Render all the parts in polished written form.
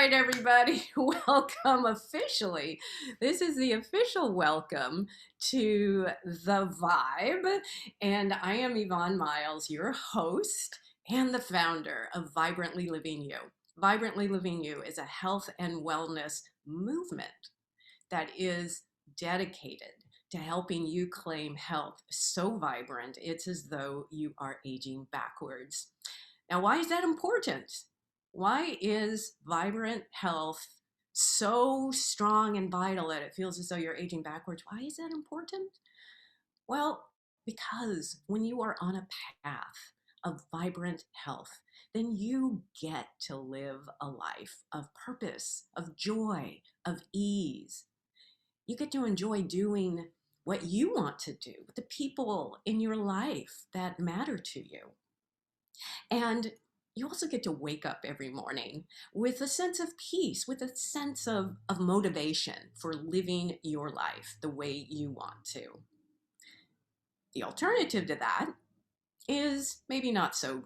right, everybody, welcome officially. This is the official welcome to The Vibe, and I am Yvonne Miles, your host and the founder of Vibrantly Living You. Vibrantly Living You is a health and wellness movement that is dedicated to helping you claim health so vibrant it's as though you are aging backwards. Now, why is that important? Why is vibrant health so strong and vital that it feels as though you're aging backwards? Why is that important? Well, because when you are on a path of vibrant health, then you get to live a life of purpose, of joy, of ease. You get to enjoy doing what you want to do with the people in your life that matter to you. And you also get to wake up every morning with a sense of peace, with a sense of motivation for living your life the way you want to. The alternative to that is maybe not so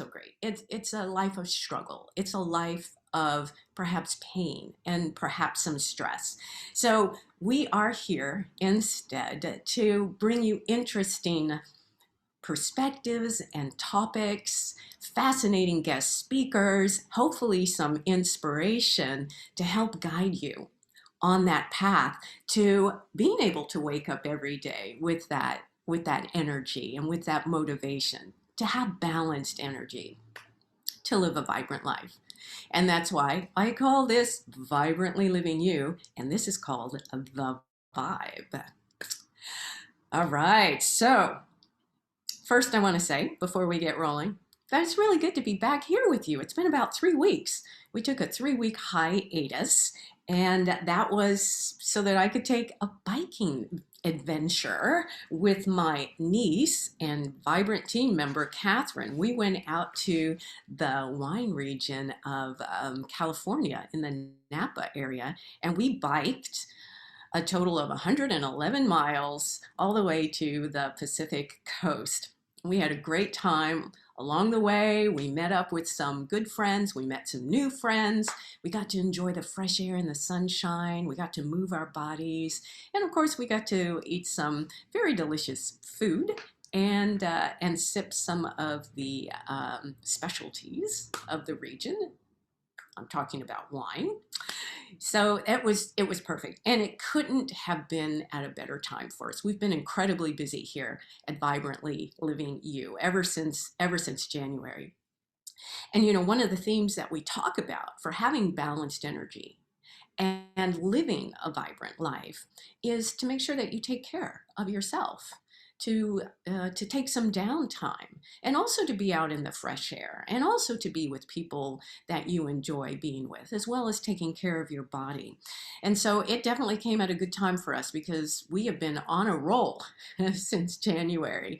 great. It's a life of struggle. It's a life of perhaps pain and perhaps some stress. So we are here instead to bring you interesting perspectives and topics, fascinating guest speakers, hopefully some inspiration to help guide you on that path to being able to wake up every day with that energy and with that motivation to have balanced energy to live a vibrant life. And that's why I call this Vibrantly Living You, and this is called The Vibe. All right, so first, I want to say, before we get rolling, that it's really good to be back here with you. It's been about 3 weeks. We took a 3-week hiatus, and that was so that I could take a biking adventure with my niece and vibrant team member, Catherine. We went out to the wine region of California in the Napa area, and we biked a total of 111 miles all the way to the Pacific coast. We had a great time along the way. We met up with some good friends. We met some new friends. We got to enjoy the fresh air and the sunshine. We got to move our bodies. And of course, we got to eat some very delicious food and sip some of the specialties of the region. I'm talking about wine. So it was perfect, and it couldn't have been at a better time for us. We've been incredibly busy here at Vibrantly Living You ever since January. And one of the themes that we talk about for having balanced energy and living a vibrant life is to make sure that you take care of yourself, to take some downtime, and also to be out in the fresh air, and also to be with people that you enjoy being with, as well as taking care of your body. And so it definitely came at a good time for us because we have been on a roll since January.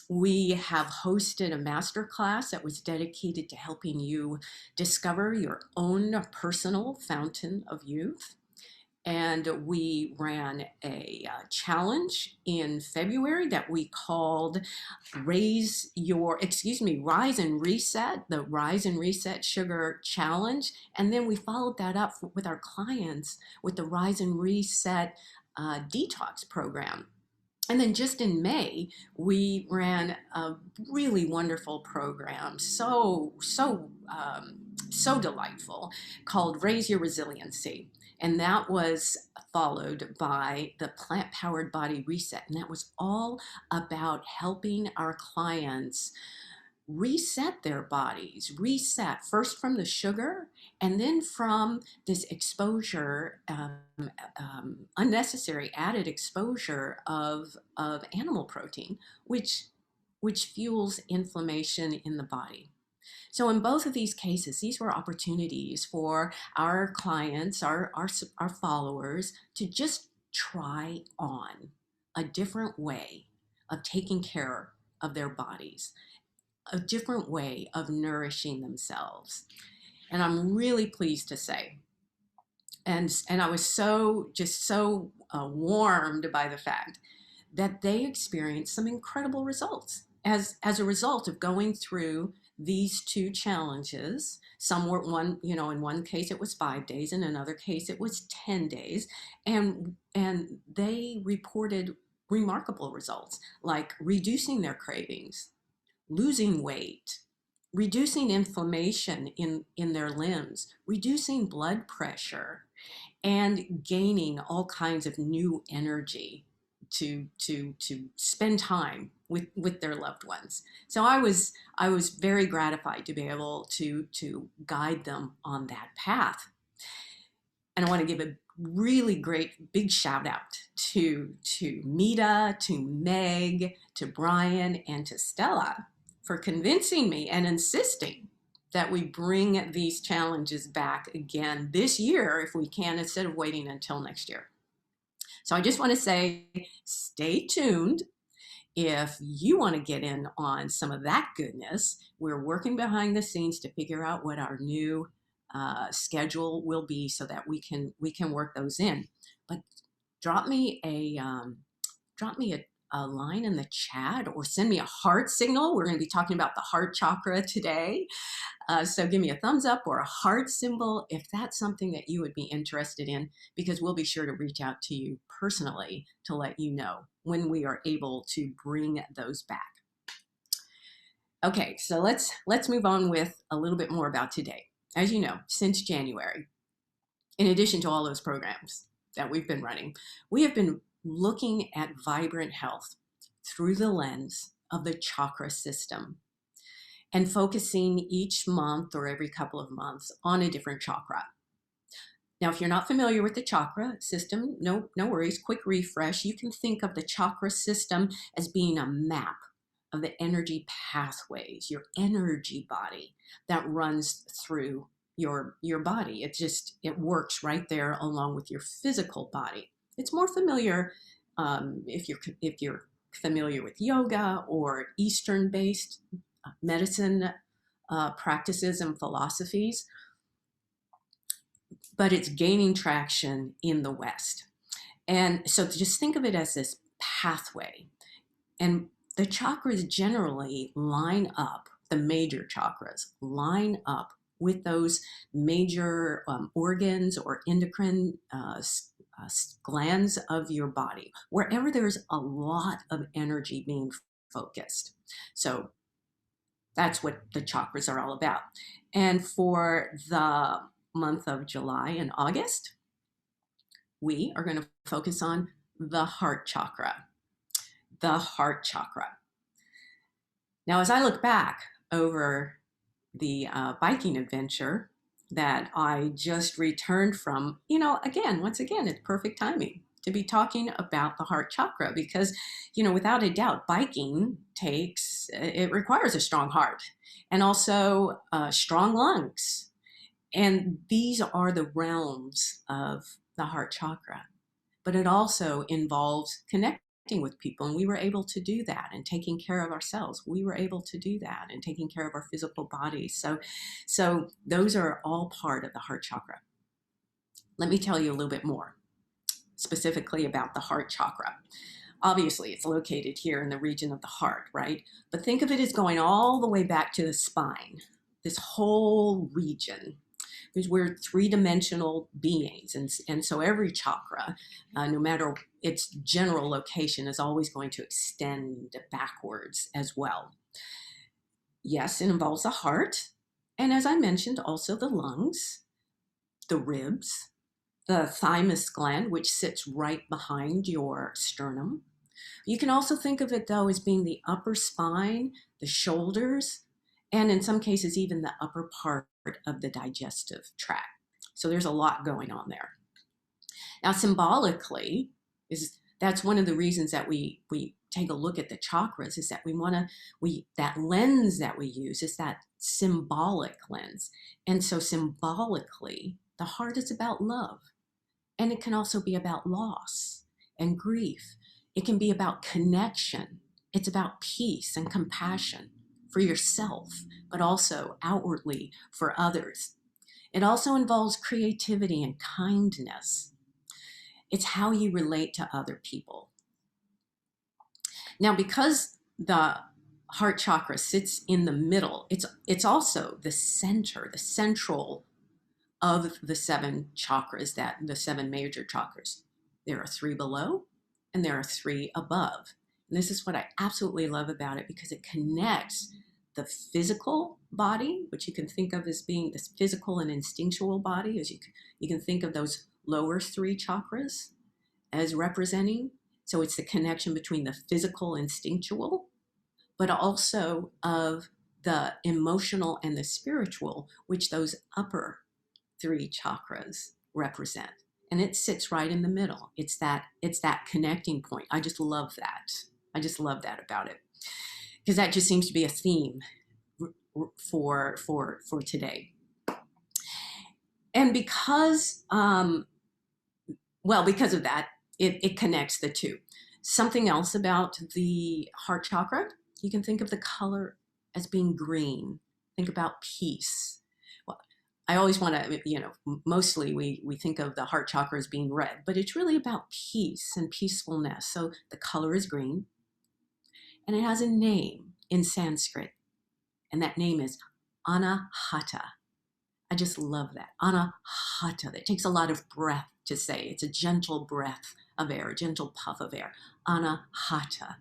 We have hosted a masterclass that was dedicated to helping you discover your own personal fountain of youth. And we ran a challenge in February that we called Rise and Reset, the Rise and Reset Sugar Challenge. And then we followed that up with our clients with the Rise and Reset Detox Program. And then just in May, we ran a really wonderful program, so delightful, called Raise Your Resiliency. And that was followed by the Plant Powered Body Reset. And that was all about helping our clients reset their bodies, reset first from the sugar and then from this exposure, unnecessary added exposure of animal protein, which fuels inflammation in the body. So in both of these cases, these were opportunities for our clients, our followers, to just try on a different way of taking care of their bodies, a different way of nourishing themselves. And I'm really pleased to say, and I was so warmed by the fact that they experienced some incredible results as a result of going through these two challenges. Some were one, in one case it was 5 days, in another case it was 10 days. And they reported remarkable results, like reducing their cravings, losing weight, reducing inflammation in their limbs, reducing blood pressure, and gaining all kinds of new energy to spend time with their loved ones. So I was very gratified to be able to guide them on that path. And I want to give a really great big shout out to Mita, to Meg, to Brian, and to Stella for convincing me and insisting that we bring these challenges back again this year if we can, instead of waiting until next year. So I just want to say, stay tuned. If you want to get in on some of that goodness, we're working behind the scenes to figure out what our new schedule will be so that we can work those in. But drop me a line in the chat, or send me a heart signal. We're going to be talking about the heart chakra today. So give me a thumbs up or a heart symbol if that's something that you would be interested in, because we'll be sure to reach out to you personally to let you know when we are able to bring those back. Okay, so let's move on with a little bit more about today. As you know, since January, in addition to all those programs that we've been running, we have been looking at vibrant health through the lens of the chakra system, and focusing each month or every couple of months on a different chakra. Now, if you're not familiar with the chakra system, no worries, quick refresh. You can think of the chakra system as being a map of the energy pathways, your energy body that runs through your body. It works right there along with your physical body. It's more familiar if you're familiar with yoga or Eastern-based medicine practices and philosophies, but it's gaining traction in the West. And so just think of it as this pathway. And the chakras generally line up, the major chakras line up with those major organs or endocrine glands of your body, wherever there's a lot of energy being focused. So that's what the chakras are all about. And for the month of July and August, we are going to focus on the heart chakra. The heart chakra. Now, as I look back over the biking adventure that I just returned from, once again, it's perfect timing to be talking about the heart chakra, because, without a doubt, biking it requires a strong heart and also strong lungs. And these are the realms of the heart chakra. But it also involves connecting with people, and we were able to do that, and taking care of ourselves. We were able to do that, and taking care of our physical bodies. So those are all part of the heart chakra. Let me tell you a little bit more specifically about the heart chakra. Obviously, it's located here in the region of the heart, right? But think of it as going all the way back to the spine, this whole region, because we're three-dimensional beings. And so every chakra, no matter its general location, is always going to extend backwards as well. Yes, it involves the heart. And as I mentioned, also the lungs, the ribs, the thymus gland, which sits right behind your sternum. You can also think of it, though, as being the upper spine, the shoulders, and in some cases, even the upper part of the digestive tract. So there's a lot going on there. Now, symbolically, that's one of the reasons that we take a look at the chakras, is that that lens that we use is that symbolic lens. And so symbolically, the heart is about love. And it can also be about loss and grief. It can be about connection. It's about peace and compassion for yourself, but also outwardly for others. It also involves creativity and kindness. It's how you relate to other people. Now, because the heart chakra sits in the middle. It's also the center, the central of the 7 chakras, that the 7 major chakras. There are 3 below and there are 3 above. And this is what I absolutely love about it, because it connects the physical body, which you can think of as being this physical and instinctual body, as you can think of those lower 3 chakras as representing. So it's the connection between the physical, instinctual, but also of the emotional and the spiritual, which those upper 3 chakras represent. And it sits right in the middle. It's that connecting point. I just love that. I just love that about it, because that just seems to be a theme for today. And because because of that, it connects the two. Something else about the heart chakra, you can think of the color as being green. Think about peace. Well, I always want to, mostly we think of the heart chakra as being red, but it's really about peace and peacefulness. So the color is green, and it has a name in Sanskrit, and that name is Anahata. I just love that. Anahata. It takes a lot of breath to say. It's a gentle breath of air, a gentle puff of air. Anahata.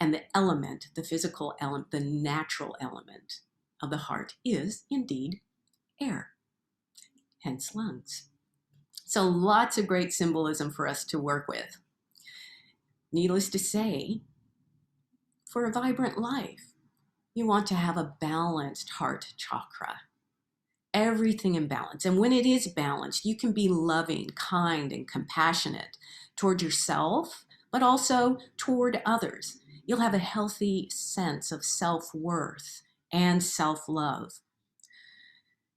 And the element, the physical element, the natural element of the heart is indeed air, hence lungs. So lots of great symbolism for us to work with. Needless to say, for a vibrant life, you want to have a balanced heart chakra. Everything in balance. And when it is balanced, you can be loving, kind, and compassionate toward yourself, but also toward others. You'll have a healthy sense of self-worth and self-love.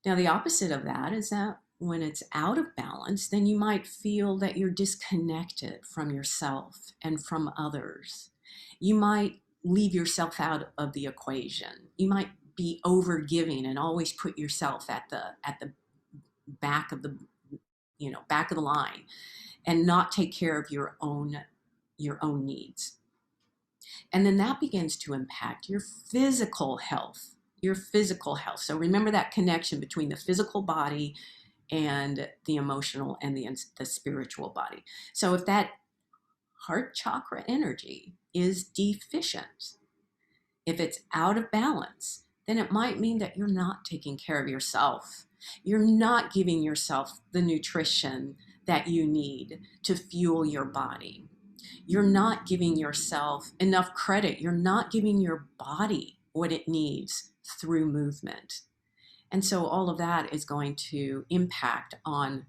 Now, the opposite of that is that when it's out of balance, then you might feel that you're disconnected from yourself and from others. You might leave yourself out of the equation. You might be overgiving and always put yourself at the back of the back of the line, and not take care of your own needs. And then that begins to impact your physical health. So remember that connection between the physical body and the emotional and the spiritual body. So if that heart chakra energy is deficient, if it's out of balance, then it might mean that you're not taking care of yourself. You're not giving yourself the nutrition that you need to fuel your body. You're not giving yourself enough credit. You're not giving your body what it needs through movement. And so all of that is going to impact on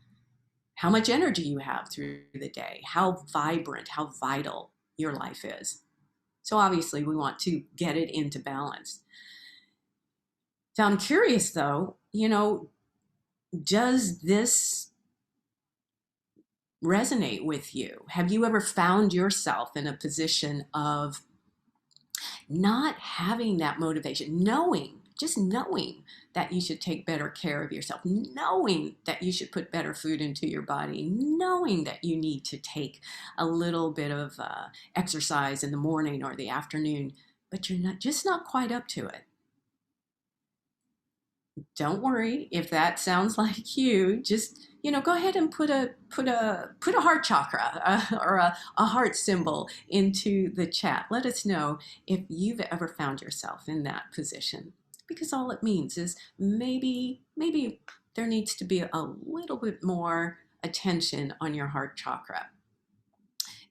how much energy you have through the day, how vibrant, how vital your life is. So obviously we want to get it into balance. So I'm curious though, does this resonate with you? Have you ever found yourself in a position of not having that motivation, just knowing that you should take better care of yourself, knowing that you should put better food into your body, knowing that you need to take a little bit of exercise in the morning or the afternoon, but you're not quite up to it? Don't worry if that sounds like you. Just go ahead and put a heart chakra or a heart symbol into the chat. Let us know if you've ever found yourself in that position, because all it means is maybe there needs to be a little bit more attention on your heart chakra.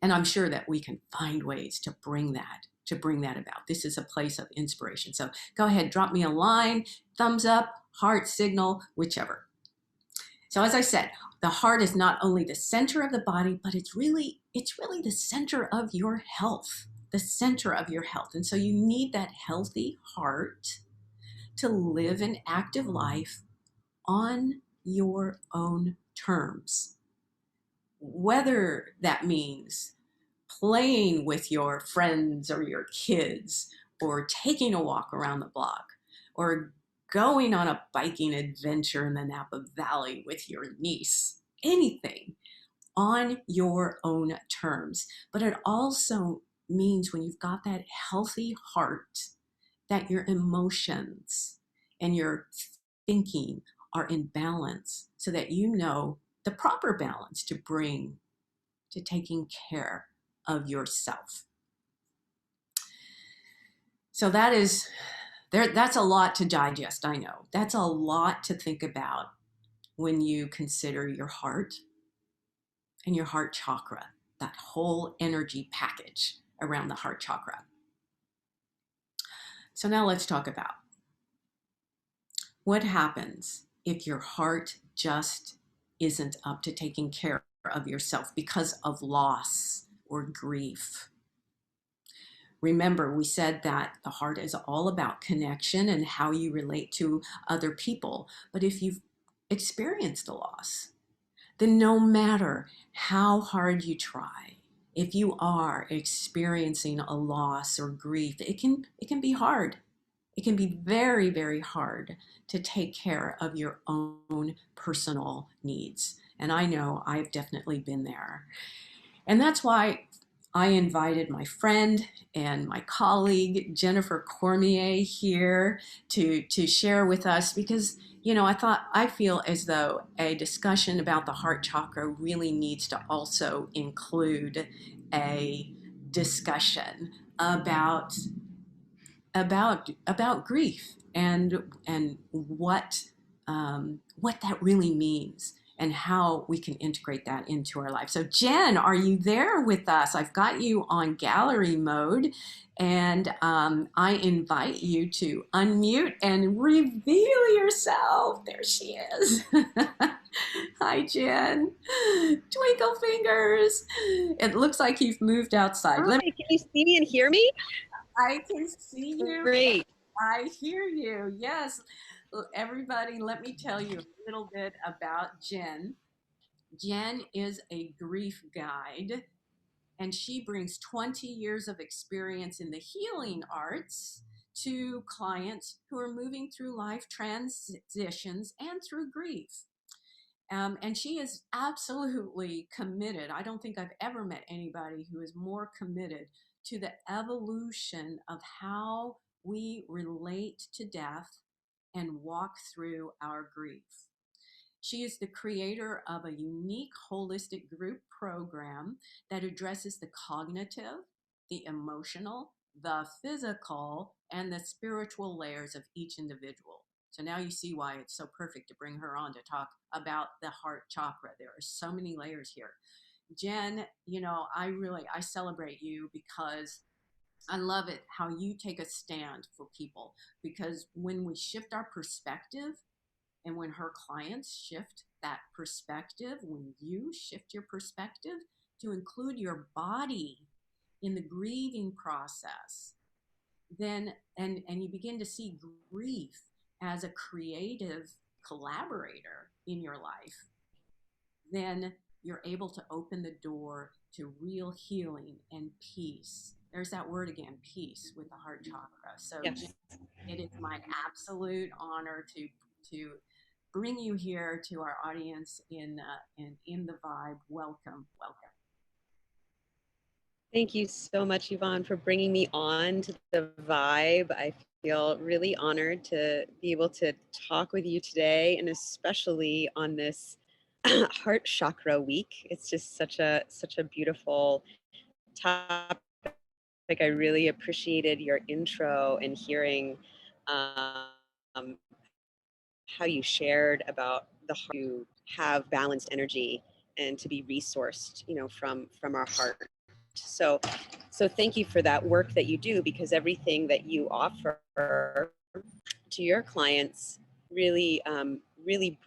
And I'm sure that we can find ways to bring that about. This is a place of inspiration. So go ahead, drop me a line, thumbs up, heart signal, whichever. So as I said, the heart is not only the center of the body, but it's really the center of your health, the center of your health. And so you need that healthy heart to live an active life on your own terms. Whether that means playing with your friends or your kids, or taking a walk around the block, or going on a biking adventure in the Napa Valley with your niece, anything on your own terms. But it also means when you've got that healthy heart, that your emotions and your thinking are in balance so that you know the proper balance to bring to taking care of yourself. So that's a lot to digest, I know. That's a lot to think about when you consider your heart and your heart chakra, that whole energy package around the heart chakra. So now let's talk about what happens if your heart just isn't up to taking care of yourself because of loss or grief. Remember, we said that the heart is all about connection and how you relate to other people. But if you've experienced a loss, then no matter how hard you try, if you are experiencing a loss or grief, it can be hard. It can be very, very hard to take care of your own personal needs. And I know I've definitely been there. And that's why I invited my friend and my colleague, Jennifer Cormier, here to share with us because, I feel as though a discussion about the heart chakra really needs to also include a discussion about grief and what that really means and how we can integrate that into our life. So Jen, are you there with us? I've got you on gallery mode, and I invite you to unmute and reveal yourself. There she is. Hi, Jen. Twinkle fingers. It looks like you've moved outside. Hi, can you see me and hear me? I can see you. Great. I hear you. Yes. Everybody, let me tell you a little bit about Jen. Jen is a grief guide, and she brings 20 years of experience in the healing arts to clients who are moving through life transitions and through grief. And she is absolutely committed. I don't think I've ever met anybody who is more committed to the evolution of how we relate to death and walk through our grief. She is the creator of a unique holistic group program that addresses the cognitive, the emotional, the physical, and the spiritual layers of each individual. So now you see why it's so perfect to bring her on to talk about the heart chakra. There are so many layers here. Jen, I celebrate you because I love it how you take a stand for people, because when we shift our perspective and when her clients shift that perspective, when you shift your perspective to include your body in the grieving process, then and you begin to see grief as a creative collaborator in your life, then you're able to open the door to real healing and peace. There's that word again, peace, with the heart chakra. So Yes. it is my absolute honor to bring you here to our audience in the vibe. Welcome, welcome. Thank you so much, Yvonne, for bringing me on to the vibe. I feel really honored to be able to talk with you today, and especially on this heart chakra week. It's just such a beautiful topic. I really appreciated your intro and hearing um, how you shared about the heart to have balanced energy and to be resourced, from our heart. So thank you for that work that you do, because everything that you offer to your clients really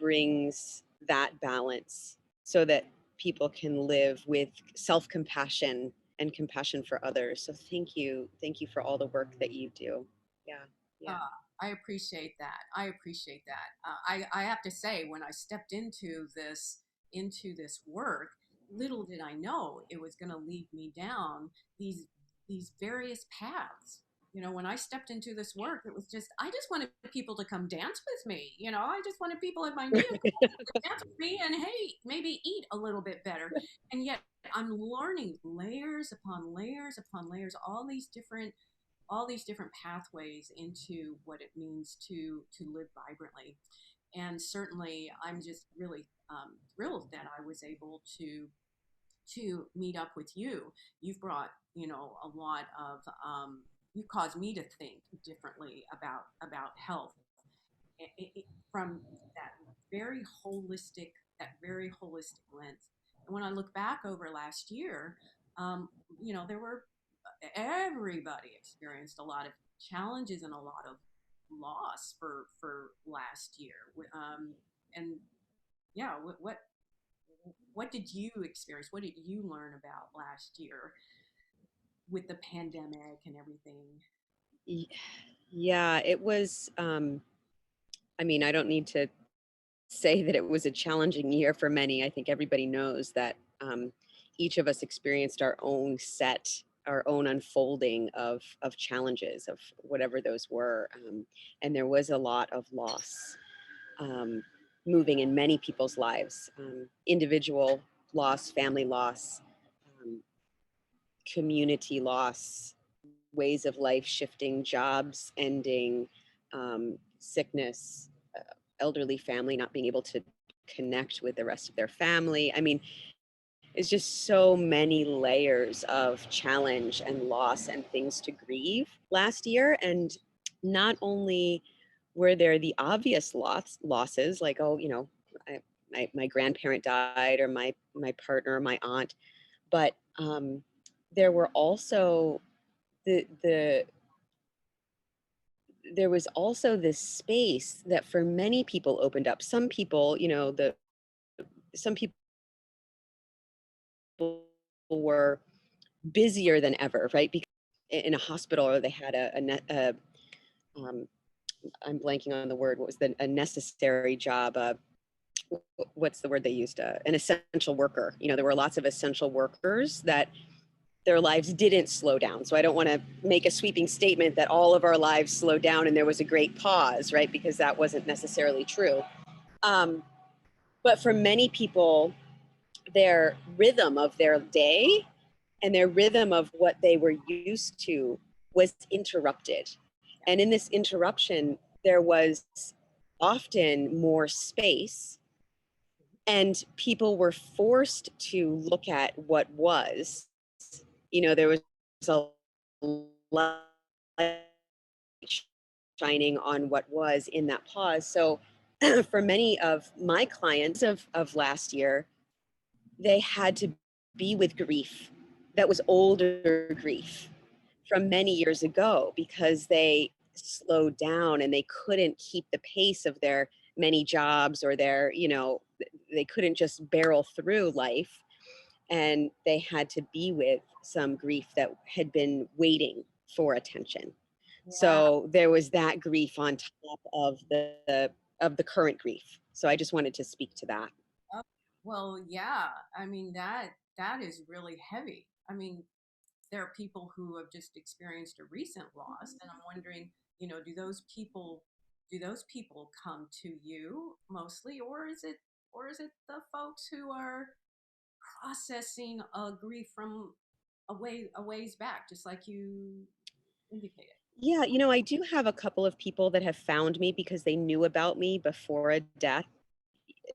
brings that balance so that people can live with self-compassion and compassion for others. So thank you for all the work that you do. Yeah. Yeah. I appreciate that. I appreciate that. I have to say, when I stepped into this work, little did I know it was going to lead me down these various paths. When I stepped into this work, it was just I just wanted people to come dance with me. I just wanted people in my music to dance with me and, hey, maybe eat a little bit better. And yet I'm learning layers upon layers upon layers, all these different pathways into what it means to live vibrantly. And certainly, I'm just really thrilled that I was able to meet up with you. You've brought, a lot of you caused me to think differently about health, from that very very holistic lens. And when I look back over last year, um, there were everybody experienced a lot of challenges and a lot of loss for last year. And yeah, what did you experience? What did you learn about last year with the pandemic and everything? Y- Yeah, it was, I mean, I don't need to say that it was a challenging year for many. I think everybody knows that each of us experienced our own unfolding of challenges, of whatever those were. And there was a lot of loss um, moving in many people's lives, individual loss, family loss, um, community loss, ways of life shifting, jobs ending, sickness, elderly family not being able to connect with the rest of their family. I mean, it's just so many layers of challenge and loss and things to grieve last year. And not only were there the obvious losses, like, oh, my grandparent died, or my partner, or my aunt, but there were also the there was also this space that for many people opened up. Some people, some people were busier than ever, right? Because in a hospital, or they had um, I'm blanking on the word. What was a necessary job? What's the word they used? An essential worker. There were lots of essential workers that their lives didn't slow down. So I don't want to make a sweeping statement that all of our lives slowed down and there was a great pause, right? Because that wasn't necessarily true. Um, but for many people, their rhythm of their day and their rhythm of what they were used to was interrupted. And in this interruption, there was often more space, and people were forced to look at what was. There was a light shining on what was in that pause. So for many of my clients of last year, they had to be with grief that was older grief from many years ago, because they slowed down and they couldn't keep the pace of their many jobs, or they couldn't just barrel through life, and they had to be with some grief that had been waiting for attention. Yeah. So there was that grief on top of the current grief. So I just wanted to speak to that. Oh, well, yeah. I mean, that is really heavy. I mean, there are people who have just experienced a recent loss, and I'm wondering, do those people come to you mostly, or is it the folks who are processing a grief from a ways back, just like you indicated? Yeah, I do have a couple of people that have found me because they knew about me before a death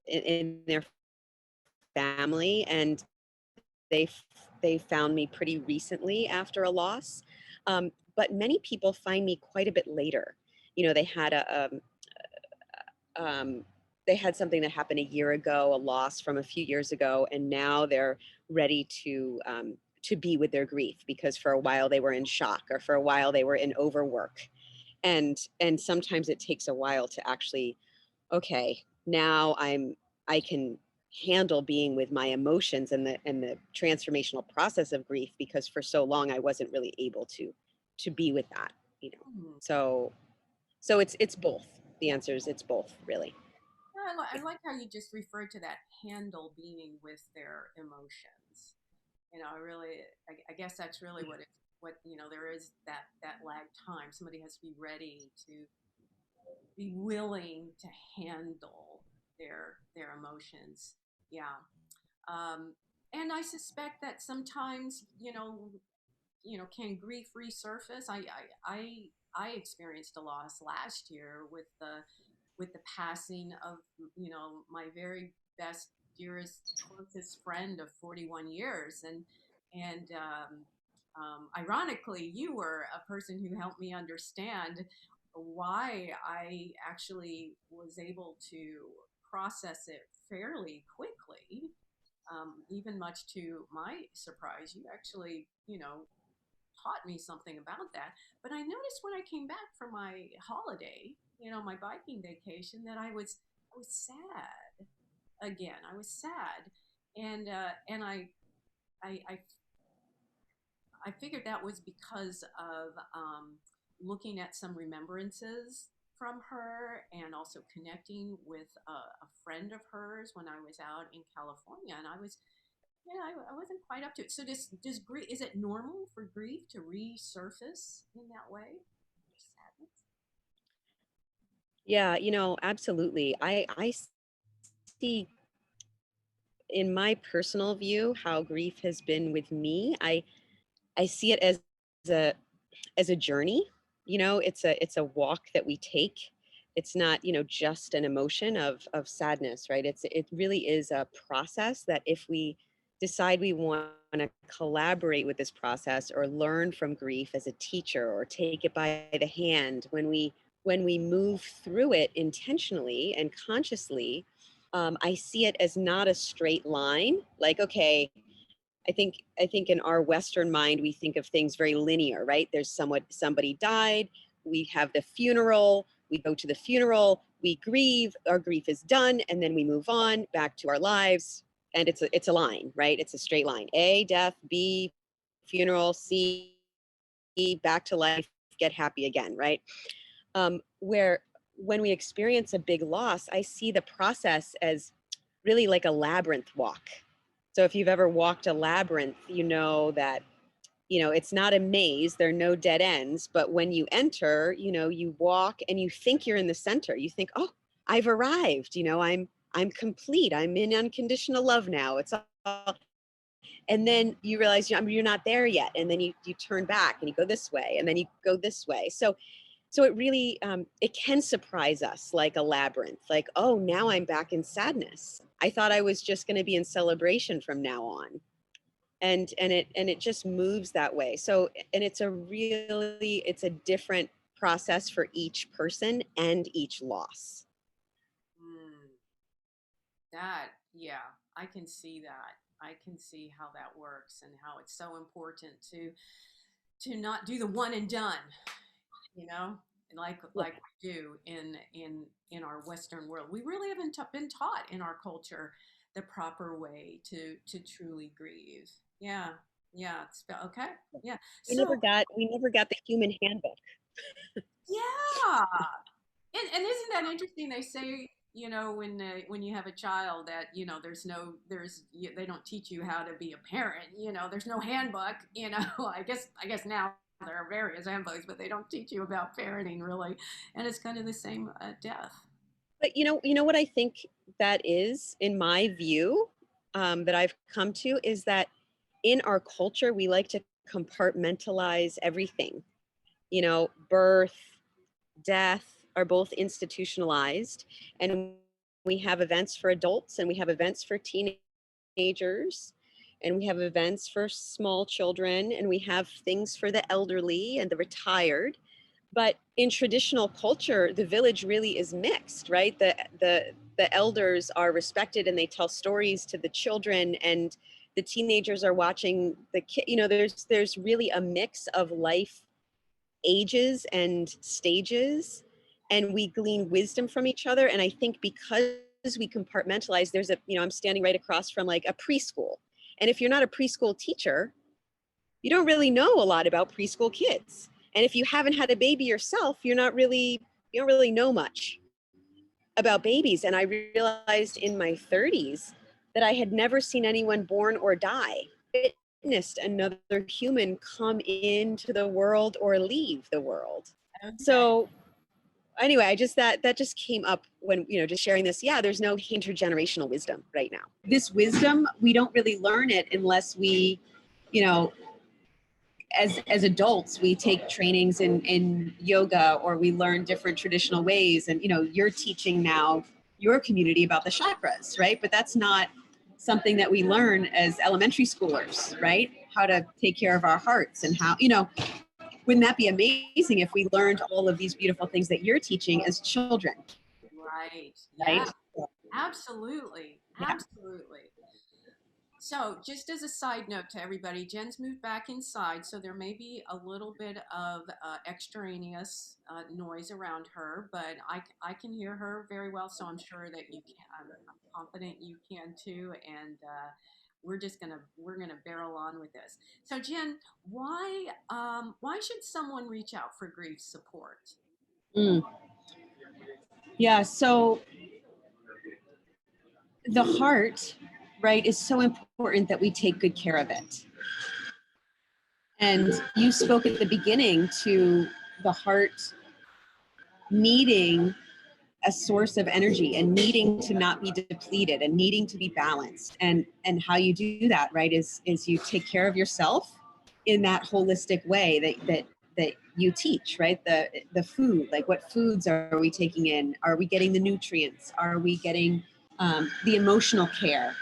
in their family, and they they found me pretty recently after a loss. But many people find me quite a bit later. They had um, they had something that happened a year ago, a loss from a few years ago, and now they're ready to be with their grief, because for a while they were in shock, or for a while they were in overwork, and sometimes it takes a while to actually, okay, now I can handle being with my emotions and the transformational process of grief, because for so long I wasn't really able to be with that, you know. Hmm. So it's both. The answer is it's both, really. Yeah, I like how you just referred to that handle being with their emotions. I really, I guess that's really what there is that lag time. Somebody has to be ready to be willing to handle their emotions. Yeah. Um, and I suspect that sometimes, can grief resurface? I experienced a loss last year with the passing of, my very best, dearest, closest friend of 41 years, and ironically, you were a person who helped me understand why I actually was able to process it fairly quickly, even much to my surprise. You actually, taught me something about that. But I noticed when I came back from my holiday, my biking vacation, that I was sad again. I was sad, and I I I figured that was because of looking at some remembrances from her, and also connecting with a friend of hers when I was out in California, and I wasn't quite up to it. So does grief, is it normal for grief to resurface in that way? Or sadness? Yeah, absolutely. I see in my personal view how grief has been with me. I see it a as a journey. It's a walk that we take. It's not, just an emotion of sadness, right? It really is a process that if we decide we want to collaborate with this process or learn from grief as a teacher or take it by the hand, when we move through it intentionally and consciously, I see it as not a straight line. Like, okay, I think in our Western mind we think of things very linear, right? Somebody died, we have the funeral, we go to the funeral, we grieve, our grief is done, and then we move on back to our lives. And it's a line, right? It's a straight line. A, death; B, funeral; C, back to life, get happy again, right? Where when we experience a big loss, I see the process as really like a labyrinth walk. So if you've ever walked a labyrinth, you know that, it's not a maze, there are no dead ends, but when you enter, you walk and you think you're in the center. You think, "Oh, I've arrived, I'm complete. I'm in unconditional love now." It's all, and then you realize you're not there yet, and then you turn back and you go this way, and then you go this way. So it really, it can surprise us like a labyrinth. Like, oh, now I'm back in sadness. I thought I was just going to be in celebration from now on, and it just moves that way. So, and it's a different process for each person and each loss. Mm, that, yeah, I can see that. I can see how that works, and how it's so important to not do the one and done, you know, Yeah. like we do in our Western world. We really haven't been taught in our culture the proper way to truly grieve. Yeah, yeah, okay, yeah. So We never got the human handbook. yeah, and isn't that interesting? They say, when you have a child, that, they don't teach you how to be a parent. There's no handbook. I guess now there are various handbooks, but they don't teach you about parenting really. And it's kind of the same at death. But you know what I think that is, in my view, that I've come to is that in our culture we like to compartmentalize everything. Birth, death are both institutionalized, and we have events for adults and we have events for teenagers and we have events for small children and we have things for the elderly and the retired. But in traditional culture, the village really is mixed, right? The elders are respected and they tell stories to the children, and the teenagers are watching the kid. There's really a mix of life ages and stages, and we glean wisdom from each other. And I think because we compartmentalize, I'm standing right across from like a preschool, and if you're not a preschool teacher, you don't really know a lot about preschool kids. And if you haven't had a baby yourself, you don't really know much about babies. And I realized in my 30s that I had never seen anyone born or die. I witnessed another human come into the world or leave the world. Okay. So anyway, I just that just came up when, just sharing this. Yeah, there's no intergenerational wisdom right now. This wisdom, we don't really learn it unless we, you know, as adults, we take trainings in yoga, or we learn different traditional ways. And, you're teaching now your community about the chakras, right? But that's not something that we learn as elementary schoolers, right? How to take care of our hearts, and how, wouldn't that be amazing if we learned all of these beautiful things that you're teaching as children, Right. Yeah, right? absolutely. Yeah. Absolutely. So, just as a side note to everybody, Jen's moved back inside, so there may be a little bit of extraneous noise around her, but I can hear her very well, so I'm sure that you can. I'm confident you can too, and we're gonna barrel on with this. So, Jen, why should someone reach out for grief support? Mm. Yeah. So the heart, right, is so important that we take good care of it. And you spoke at the beginning to the heart needing a source of energy, and needing to not be depleted, and needing to be balanced. And how you do that, right, is you take care of yourself in that holistic way that you teach, right? The food, like, what foods are we taking in? Are we getting the nutrients? Are we getting the emotional care,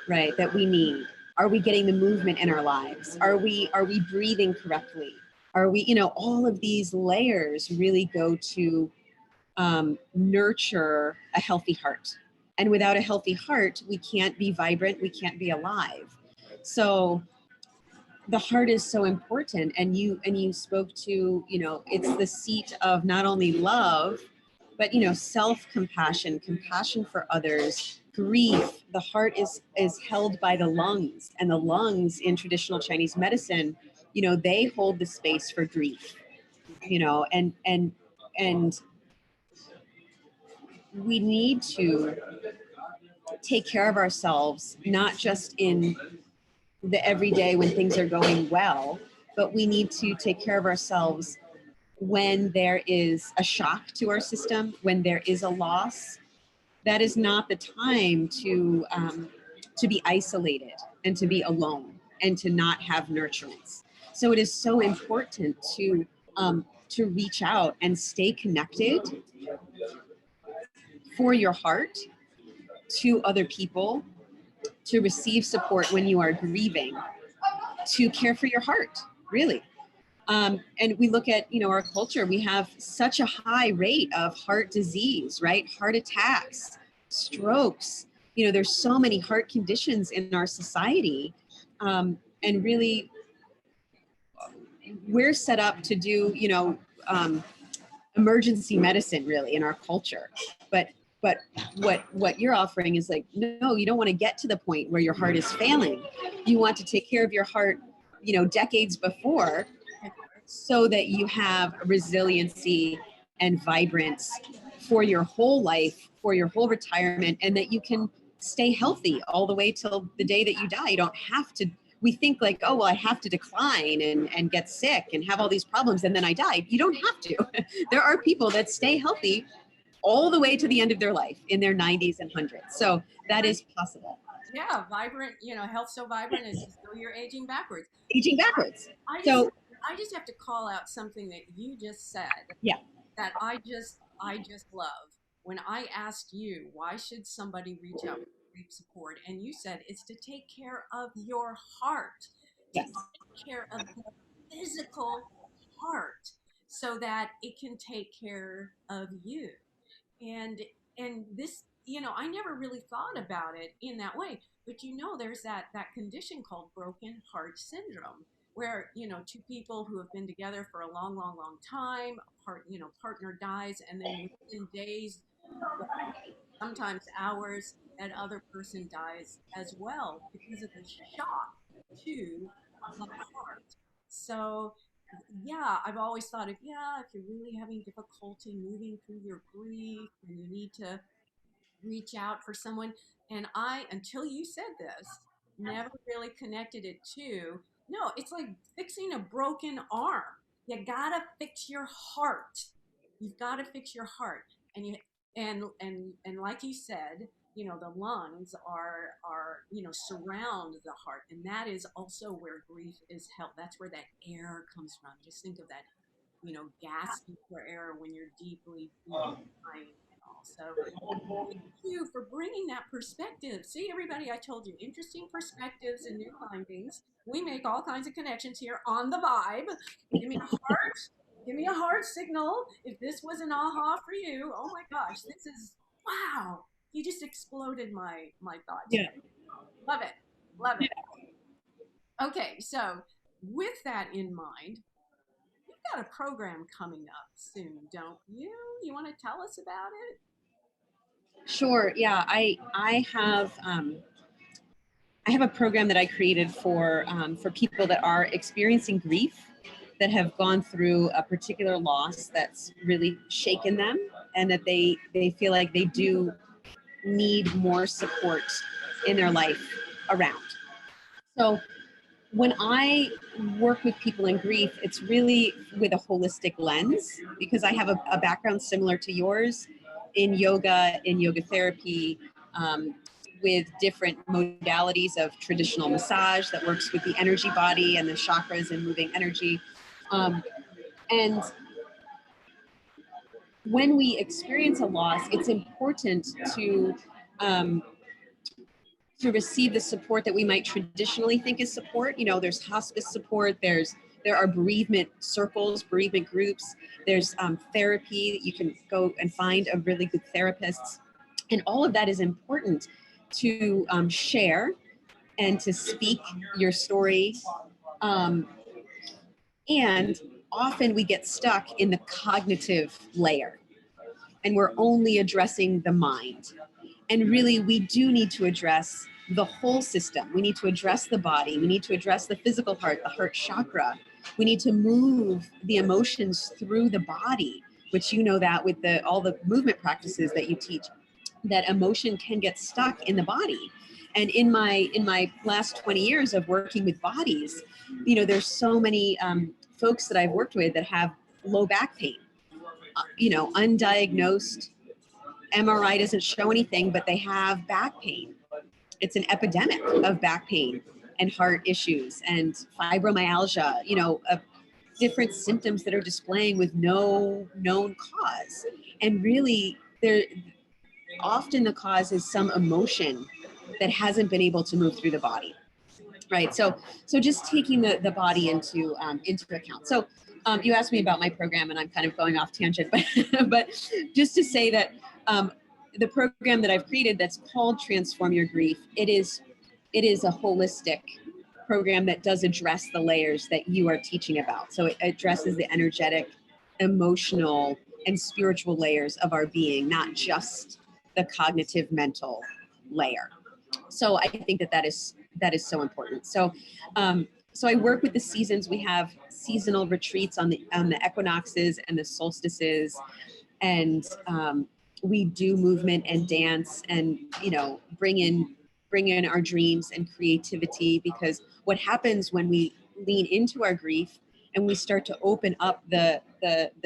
right, that we need? Are we getting the movement in our lives? Are we breathing correctly? Are we, all of these layers really go to nurture a healthy heart. And without a healthy heart, we can't be vibrant, we can't be alive. So the heart is so important. And you spoke to, it's the seat of not only love, but, self-compassion, compassion for others, grief. The heart is held by the lungs, and the lungs in traditional Chinese medicine, they hold the space for grief, and we need to take care of ourselves, not just in the everyday when things are going well, but we need to take care of ourselves when there is a shock to our system, when there is a loss. That is not the time to be isolated, and to be alone, and to not have nurturance. So it is so important to reach out and stay connected for your heart to other people, to receive support when you are grieving, to care for your heart, really. And we look at, our culture, we have such a high rate of heart disease, right? Heart attacks, strokes. There's so many heart conditions in our society. And really, we're set up to do, emergency medicine, really, in our culture. But what you're offering is like, no, you don't want to get to the point where your heart is failing. You want to take care of your heart, decades before, so that you have resiliency and vibrance for your whole life, for your whole retirement, and that you can stay healthy all the way till the day that you die. You don't have to. We think like, oh, well, I have to decline and get sick and have all these problems and then I die. You don't have to. There are people that stay healthy all the way to the end of their life, in their 90s and 100s. So that is possible. Yeah, vibrant, health so vibrant as though you're aging backwards. Aging backwards. I just So I just have to call out something that you just said yeah. that I just love. When I asked you why should somebody reach out for grief support, and you said it's to take care of your heart, to Yes. take care of the physical heart, so that it can take care of you. And this, I never really thought about it in that way, but there's that condition called broken heart syndrome, where two people who have been together for a long, long, long time, partner dies, and then within days, sometimes hours, that other person dies as well because of the shock to the heart. So yeah, I've always thought, if you're really having difficulty moving through your grief and you need to reach out for someone. And until you said this, never really connected it to, no, it's like fixing a broken arm. You gotta fix your heart. you've got to fix your heart. And you and like you said, you know, the lungs are, you know, surround the heart, and that is also where grief is held. That's where that air comes from. Just think of that, you know, gasping for air when you're deeply, deeply crying and all. So thank you for bringing that perspective. See, everybody, I told you, interesting perspectives and new findings. We make all kinds of connections here on the vibe. Give me a heart. Give me a heart signal if this was an aha for you. Oh my gosh, this is wow. You just exploded my thoughts. Yeah. Love it. Love it. Okay, so with that in mind, you've got a program coming up soon, don't you? You want to tell us about it? Sure. Yeah. I have a program that I created for people that are experiencing grief, that have gone through a particular loss that's really shaken them, and that they feel like they do need more support in their life around. So when I work with people in grief, it's really with a holistic lens, because I have a background similar to yours in yoga therapy, with different modalities of traditional massage that works with the energy body and the chakras and moving energy. And when we experience a loss, it's important um, to receive the support that we might traditionally think is support. You know, there's hospice support, there are bereavement circles, bereavement groups, there's therapy. You can go and find a really good therapist. And all of that is important to share and to speak your story. Um, and often we get stuck in the cognitive layer, and we're only addressing the mind. And really, we do need to address the whole system. We need to address the body. We need to address the physical heart, the heart chakra. We need to move the emotions through the body, which you know that with all the movement practices that you teach, that emotion can get stuck in the body. And in my last 20 years of working with bodies, you know, there's so many folks that I've worked with that have low back pain, you know, undiagnosed. MRI doesn't show anything, but they have back pain. It's an epidemic of back pain and heart issues and fibromyalgia, you know, different symptoms that are displaying with no known cause. And really, often the cause is some emotion that hasn't been able to move through the body. Right. So just taking the body into account. So you asked me about my program, and I'm kind of going off tangent, but just to say that the program that I've created, that's called Transform Your Grief, it is a holistic program that does address the layers that you are teaching about. So it addresses the energetic, emotional, and spiritual layers of our being, not just the cognitive mental layer. So I think that is so important. So so I work with the seasons. We have seasonal retreats on the equinoxes and the solstices, and we do movement and dance, and, you know, bring in our dreams and creativity, because what happens when we lean into our grief and we start to open up the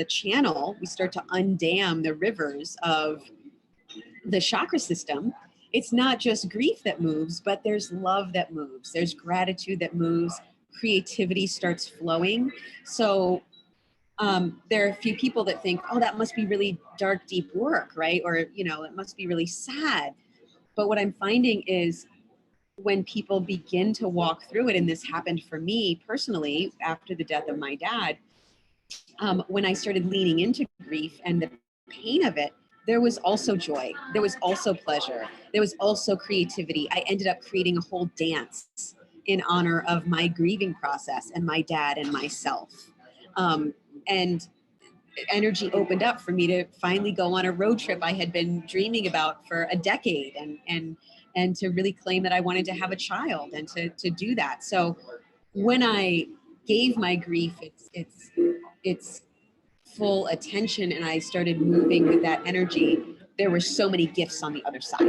channel, we start to undam the rivers of the chakra system. It's not just grief that moves, but there's love that moves, there's gratitude that moves, creativity starts flowing. So there are a few people that think, oh, that must be really dark, deep work, right? Or, you know, it must be really sad. But what I'm finding is, when people begin to walk through it, and this happened for me personally after the death of my dad, when I started leaning into grief and the pain of it, there was also joy. There was also pleasure. There was also creativity. I ended up creating a whole dance in honor of my grieving process and my dad and myself. And energy opened up for me to finally go on a road trip I had been dreaming about for a decade, and to really claim that I wanted to have a child, and to do that. So when I gave my grief its full attention, and I started moving with that energy, there were so many gifts on the other side.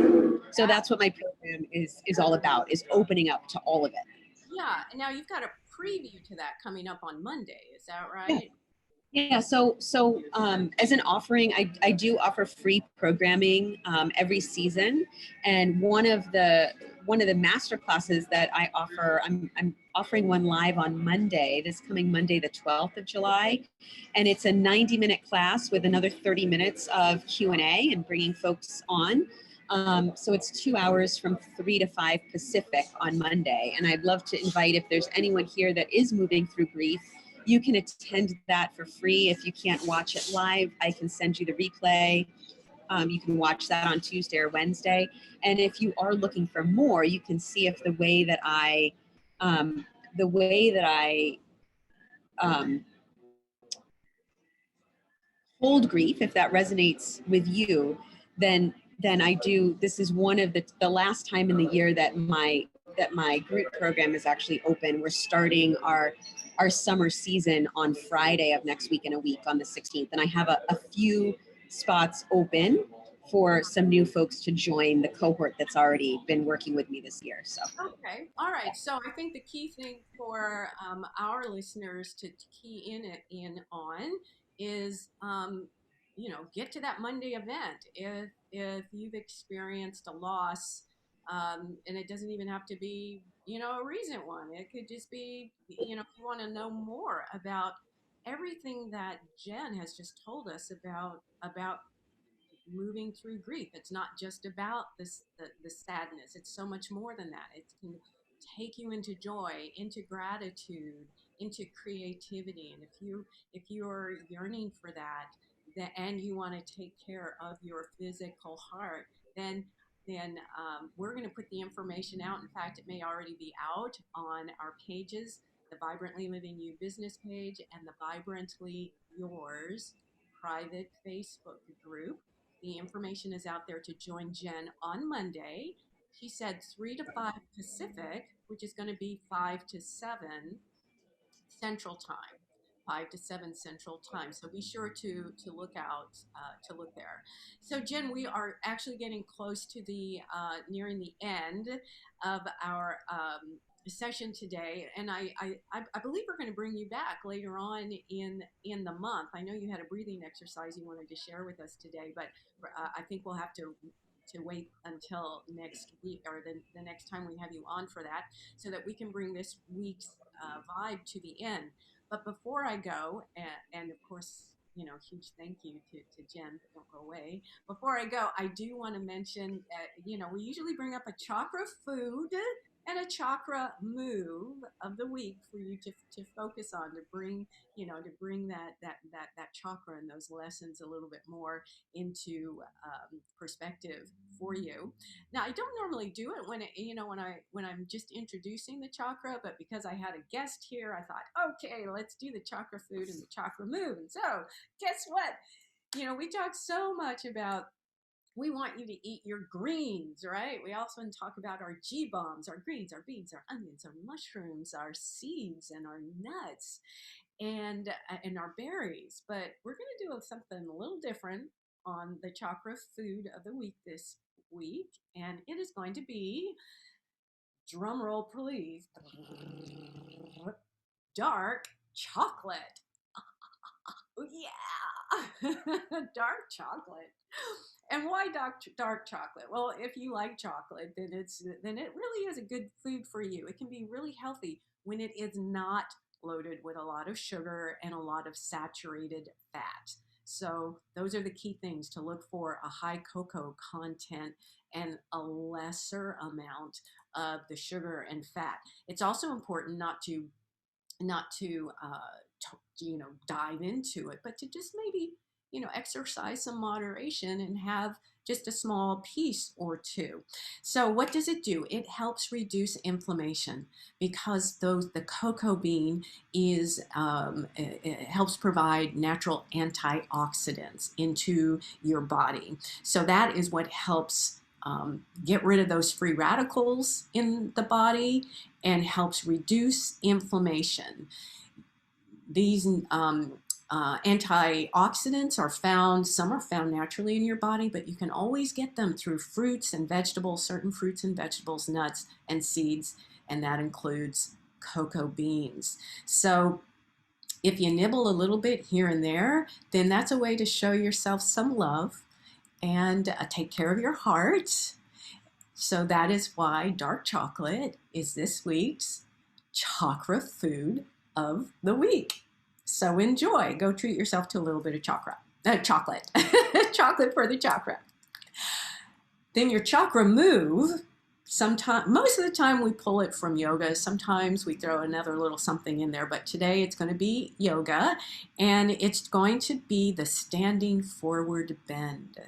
So that's what my program is all about, is opening up to all of it. Yeah, and now you've got a preview to that coming up on Monday. Is that right? Yeah, as an offering, I do offer free programming every season, and one of the master classes that I offer, I'm offering one live on Monday, this coming Monday, the 12th of July, and it's a 90-minute class with another 30 minutes of Q&A and bringing folks on. So it's 2 hours from 3 to 5 Pacific on Monday, and I'd love to invite, if there's anyone here that is moving through grief, you can attend that for free. If you can't watch it live, I can send you the replay. You can watch that on Tuesday or Wednesday. And if you are looking for more, you can see if the way that I um, hold grief, if that resonates with you, then I do. This is one of the last time in the year that my group program is actually open. We're starting our summer season on Friday of next week in a week on the 16th, and I have a few spots open for some new folks to join the cohort that's already been working with me this year. So Okay, all right. So I think the key thing for our listeners to key in on is, get to that Monday event. If you've experienced a loss, and it doesn't even have to be, a recent one. It could just be, if you want to know more about everything that Jen has just told us about moving through grief. It's not just about the sadness. It's so much more than that. It can take you into joy, into gratitude, into creativity. And if you're yearning for that, and you want to take care of your physical heart, then we're going to put the information out. In fact, it may already be out on our pages, the Vibrantly Living You business page and the Vibrantly Yours private Facebook group. The information is out there to join Jen on Monday. She said 3 to 5 Pacific, which is going to be 5 to 7 Central Time. 5 to 7 Central Time. So be sure to look out, to look there. So Jen, we are actually getting close to the nearing the end of our session today, and I believe we're going to bring you back later on in the month. I know you had a breathing exercise you wanted to share with us today, but I think we'll have to wait until next week, or the next time we have you on for that, so that we can bring this week's vibe to the end. But before I go, and of course, huge thank you to Jen, but don't go away. Before I go, I do want to mention, we usually bring up a chakra food and a chakra move of the week for you to focus on, to bring that chakra and those lessons a little bit more into perspective for you. Now, I don't normally do it when I'm just introducing the chakra, but because I had a guest here, I thought, okay, let's do the chakra food and the chakra move. And so, guess what? We talk so much about, we want you to eat your greens, right? We also talk about our G bombs, our greens, our beans, our onions, our mushrooms, our seeds, and our nuts, and our berries. But we're going to do something a little different on the chakra food of the week this week, and it is going to be, drum roll please, dark chocolate. Oh, yeah. Dark chocolate. And why dark chocolate? Well, if you like chocolate, then it really is a good food for you. It can be really healthy when it is not loaded with a lot of sugar and a lot of saturated fat. So those are the key things to look for: a high cocoa content and a lesser amount of the sugar and fat. It's also important not to dive into it, but to just maybe exercise some moderation and have just a small piece or two. So what does it do? It helps reduce inflammation, because the cocoa bean it helps provide natural antioxidants into your body. So that is what helps get rid of those free radicals in the body and helps reduce inflammation. These antioxidants some are found naturally in your body, but you can always get them through fruits and vegetables, certain fruits and vegetables, nuts and seeds, and that includes cocoa beans. So If you nibble a little bit here and there, then that's a way to show yourself some love and take care of your heart. So that is why dark chocolate is this week's chakra food of the week. So enjoy. Go treat yourself to a little bit of chocolate. Chocolate for the chakra. Then your chakra move. Most of the time we pull it from yoga. Sometimes we throw another little something in there, but today it's going to be yoga, and it's going to be the standing forward bend.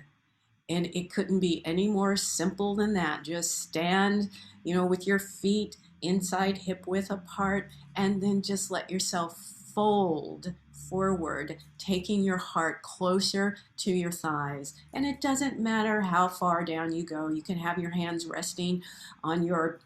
And it couldn't be any more simple than that. Just stand, with your feet inside hip width apart, and then just let yourself fold forward, taking your heart closer to your thighs. And it doesn't matter how far down you go. You can have your hands resting on your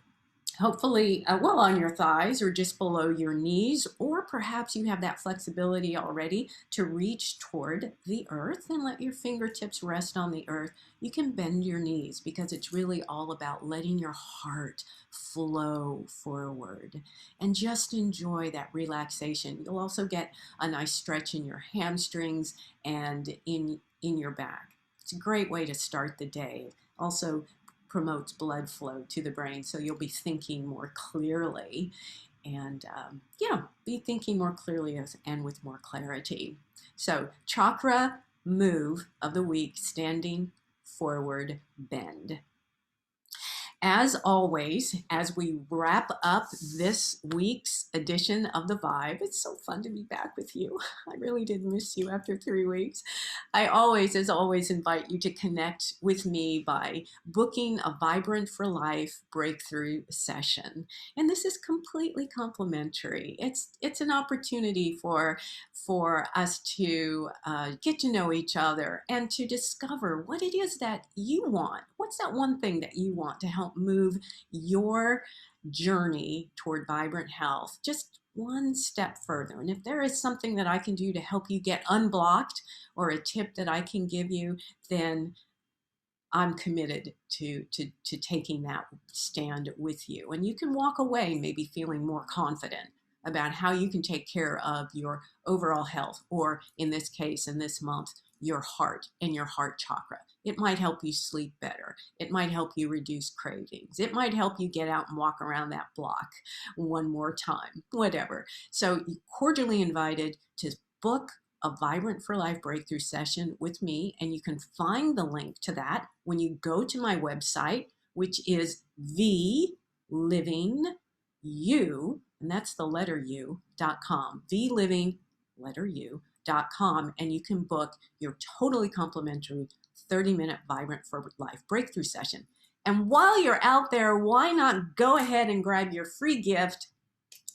hopefully on your thighs or just below your knees, or perhaps you have that flexibility already to reach toward the earth and let your fingertips rest on the earth. You can bend your knees because it's really all about letting your heart flow forward and just enjoy that relaxation. You'll also get a nice stretch in your hamstrings and in your back. It's a great way to start the day. Also promotes blood flow to the brain, so you'll be thinking more clearly and be thinking more clearly and with more clarity. So chakra move of the week, standing forward bend. As always, as we wrap up this week's edition of The Vibe, it's so fun to be back with you. I really did miss you after 3 weeks. I always, as always, invite you to connect with me by booking a Vibrant for Life breakthrough session. And this is completely complimentary. It's an opportunity for us to get to know each other and to discover what it is that you want. What's that one thing that you want to help move your journey toward vibrant health just one step further? And if there is something that I can do to help you get unblocked, or a tip that I can give you, then I'm committed to taking that stand with you. And you can walk away maybe feeling more confident about how you can take care of your overall health, or in this case, in this month, your heart and your heart chakra. It might help you sleep better. It might help you reduce cravings. It might help you get out and walk around that block one more time, whatever. So you're cordially invited to book a Vibrant for Life breakthrough session with me, and you can find the link to that when you go to my website, which is VLivingU, and that's the letter U.com, VLiving, letter U.com, and you can book your totally complimentary 30-minute Vibrant for Life breakthrough session. And while you're out there, why not go ahead and grab your free gift?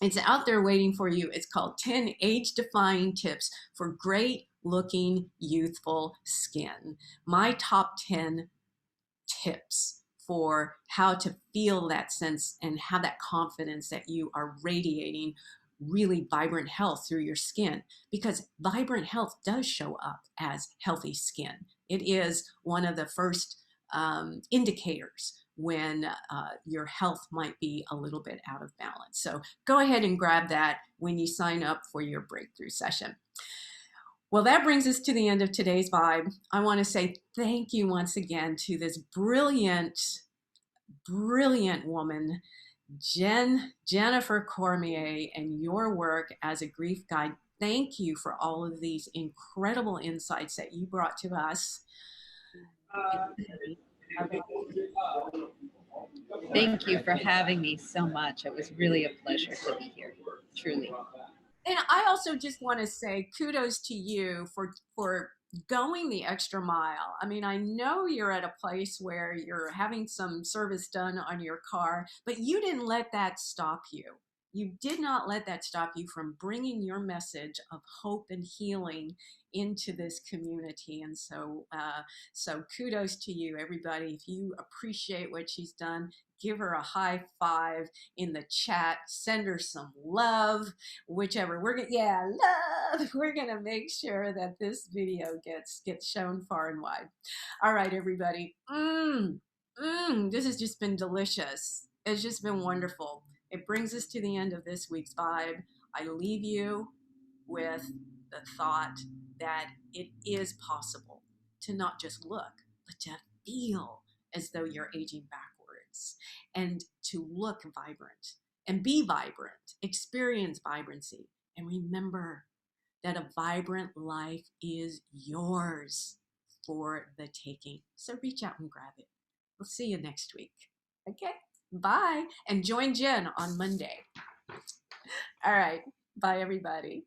It's out there waiting for you. It's called 10 age-defying tips for great-looking, youthful skin. My top 10 tips for how to feel that sense and have that confidence that you are radiating really vibrant health through your skin, because vibrant health does show up as healthy skin. It is one of the first indicators when your health might be a little bit out of balance. So go ahead and grab that when you sign up for your breakthrough session. Well, that brings us to the end of today's Vibe. I want to say thank you once again to this brilliant woman, Jennifer Cormier, and your work as a grief guide. Thank you for all of these incredible insights that you brought to us. Thank you for having me so much. It was really a pleasure to be here, truly. And I also just want to say kudos to you for going the extra mile. I mean, I know you're at a place where you're having some service done on your car, but you didn't let that stop you. You did not let that stop you from bringing your message of hope and healing into this community. And so kudos to you, everybody. If you appreciate what she's done, give her a high five in the chat, send her some love, whichever. Love. We're gonna make sure that this video gets shown far and wide. All right, everybody. This has just been delicious. It's just been wonderful. It brings us to the end of this week's Vibe. I leave you with the thought that it is possible to not just look, but to feel as though you're aging backwards, and to look vibrant and be vibrant, experience vibrancy, and remember that a vibrant life is yours for the taking. So reach out and grab it. We'll see you next week. Okay, bye. And join Jen on Monday. All right, bye, everybody.